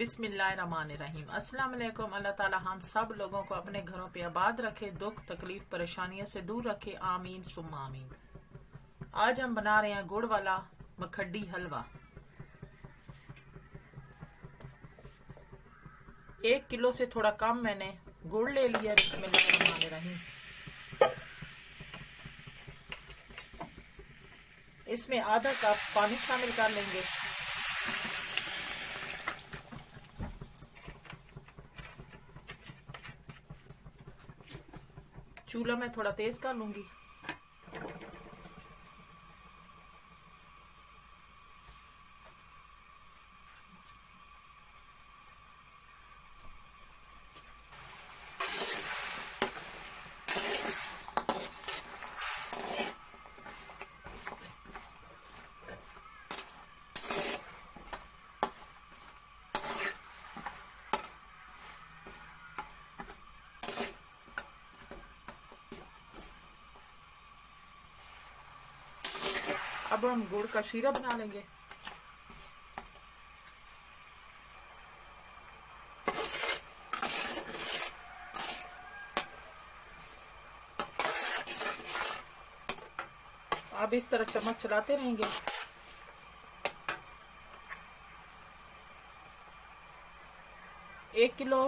बिस्मिल्लाहिर्रहमानिर्रहीम। अस्सलाम वालेकुम। अल्लाह ताला हम सब लोगों को अपने घरों पे आबाद रखे, दुख तकलीफ परेशानियों से दूर रखे, आमीन सुम्मा आमीन। आज हम बना रहे हैं गुड़ वाला मखड्डी हलवा। 1 किलो से थोड़ा कम मैंने गुड़ ले लिया। बिस्मिल्लाहिर्रहमानिर्रहीम। इसमें आधा कप पानी शामिल कर लेंगे। चूल्हा मैं थोड़ा तेज कर लूंगी। अब हम गुड़ का शीरा बना लेंगे। अब इस तरह चम्मच चलाते रहेंगे। एक किलो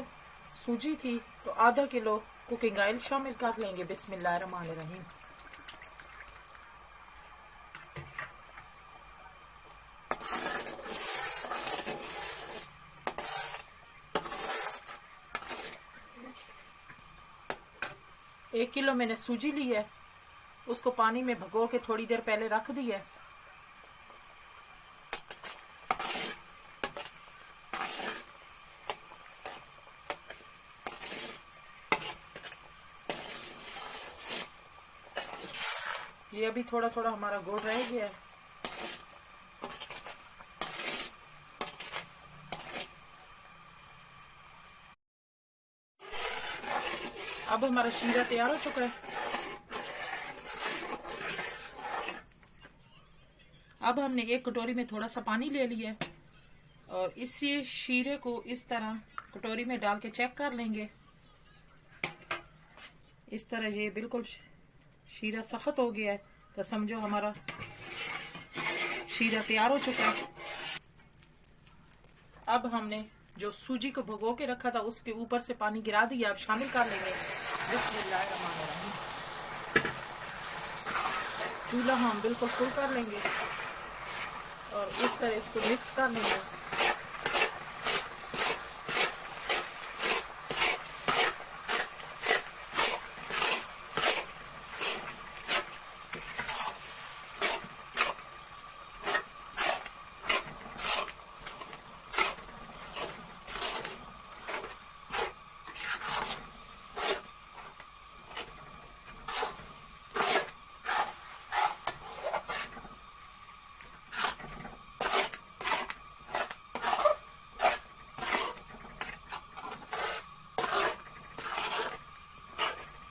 सूजी थी तो आधा किलो कुकिंग ऑयल शामिल कर लेंगे। बिस्मिल्लाहिर्रहमानिर्रहीम। एक किलो मैंने सूजी ली है, उसको पानी में भिगो के थोड़ी देर पहले रख दी है। ये अभी थोड़ा थोड़ा हमारा गुड़ रह गया है। अब हमारा शीरा तैयार हो चुका है। अब हमने एक कटोरी में थोड़ा सा पानी ले लिया है और इसी शीरे को इस तरह कटोरी में डाल के चेक कर लेंगे। इस तरह ये बिल्कुल शीरा सख्त हो गया है तो समझो हमारा शीरा तैयार हो चुका है। अब हमने जो सूजी को भिगो के रखा था उसके ऊपर से पानी गिरा दिया। अब शामिल कर लेंगे। बिस्मिल्लाहिर्रहमानिर्रहीम। चूल्हा हम बिल्कुल फुल कर लेंगे और इस तरह इसको मिक्स कर लेंगे।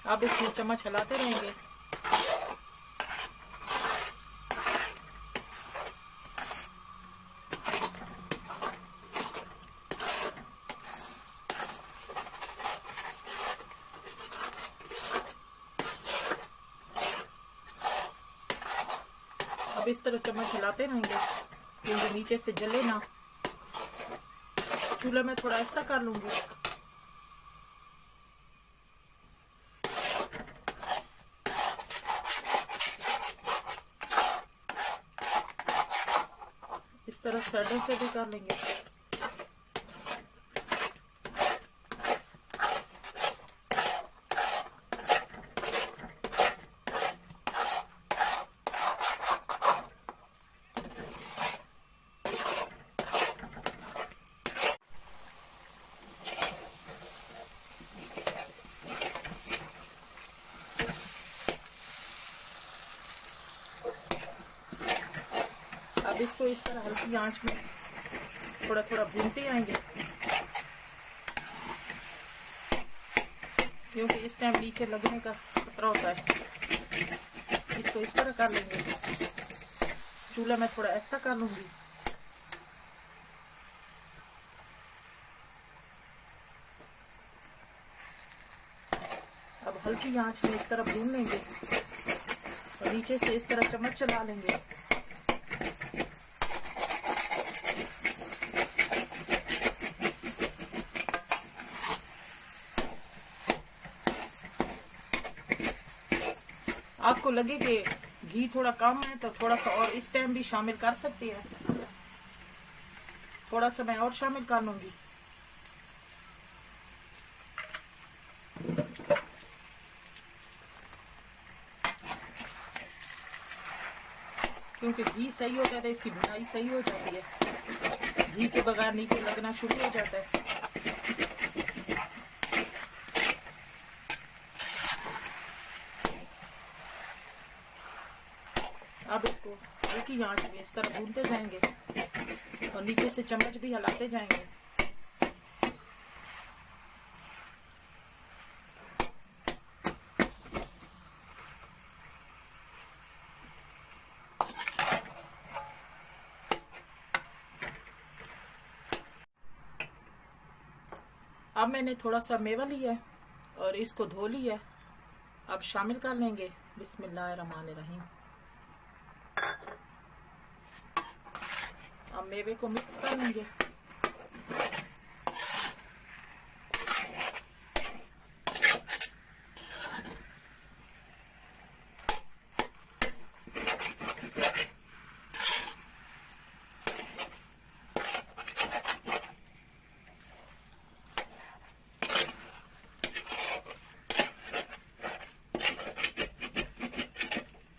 अब इसमें चम्मच हिलाते रहेंगे। अब इस तरह चम्मच हिलाते रहेंगे क्योंकि नीचे से जले ना। चूल्हा में थोड़ा ऐसा कर लूंगी। इस तरह साइडों से भी कर लेंगे। अब इसको इस तरह हल्की आंच में थोड़ा थोड़ा भूनते आएंगे क्योंकि इस टाइम नीचे लगने का खतरा होता है। इसको इस तरह कर लेंगे। चूल्हा मैं थोड़ा ऐसा कर लूंगी। हल्की आंच में इस तरफ भून लेंगे और नीचे से इस तरह चम्मच चला लेंगे। आपको लगे कि घी थोड़ा कम है तो थोड़ा सा और इस टाइम भी शामिल कर सकते हैं। थोड़ा सा मैं और शामिल कर लूंगी। क्योंकि घी सही हो जाता है, इसकी भुनाई सही हो जाती है। घी के बगैर नीचे लगना शुरू हो जाता है। अब इसको हल्की आंच में इस तरह भूनते जाएंगे और नीचे से चम्मच भी हिलाते जाएंगे। अब मैंने थोड़ा सा मेवा लिया है और इसको धो लिया है। अब शामिल कर लेंगे। बिस्मिल्लाहिर्रहमानिर्रहीम। अब मेवे को मिक्स कर लेंगे।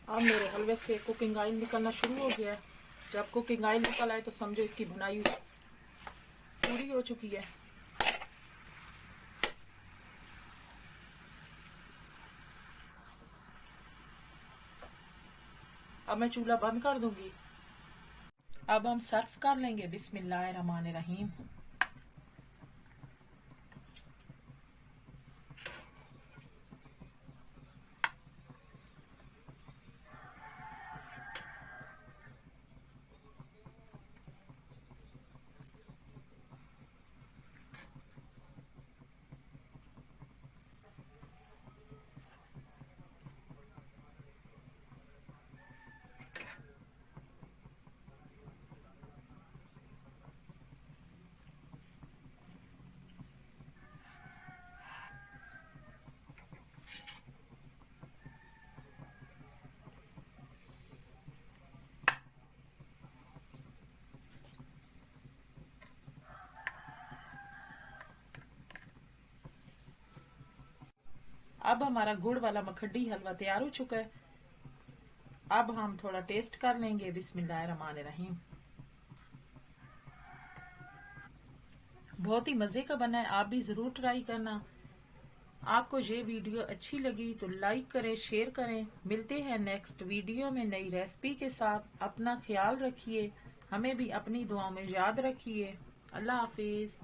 अब मेरे हलवे से कुकिंग ऑयल निकलना शुरू हो गया है। जब कुकिंग ऑयल निकल आए तो समझो इसकी भुनाई पूरी हो चुकी है। अब मैं चूल्हा बंद कर दूंगी। अब हम सर्व कर लेंगे। बिस्मिल्लाहिर्रहमानिर्रहीम। अब हमारा गुड़ वाला मखड्डी हलवा तैयार हो चुका है। अब हम थोड़ा टेस्ट कर लेंगे। बिस्मिल्लाहिर्रहमानिर्रहीम। बहुत ही मजे का बना है, आप भी जरूर ट्राई करना। आपको ये वीडियो अच्छी लगी तो लाइक करें, शेयर करें। मिलते हैं नेक्स्ट वीडियो में नई रेसिपी के साथ। अपना ख्याल रखिए, हमें भी अपनी दुआओं में याद रखिए। अल्लाह हाफिज।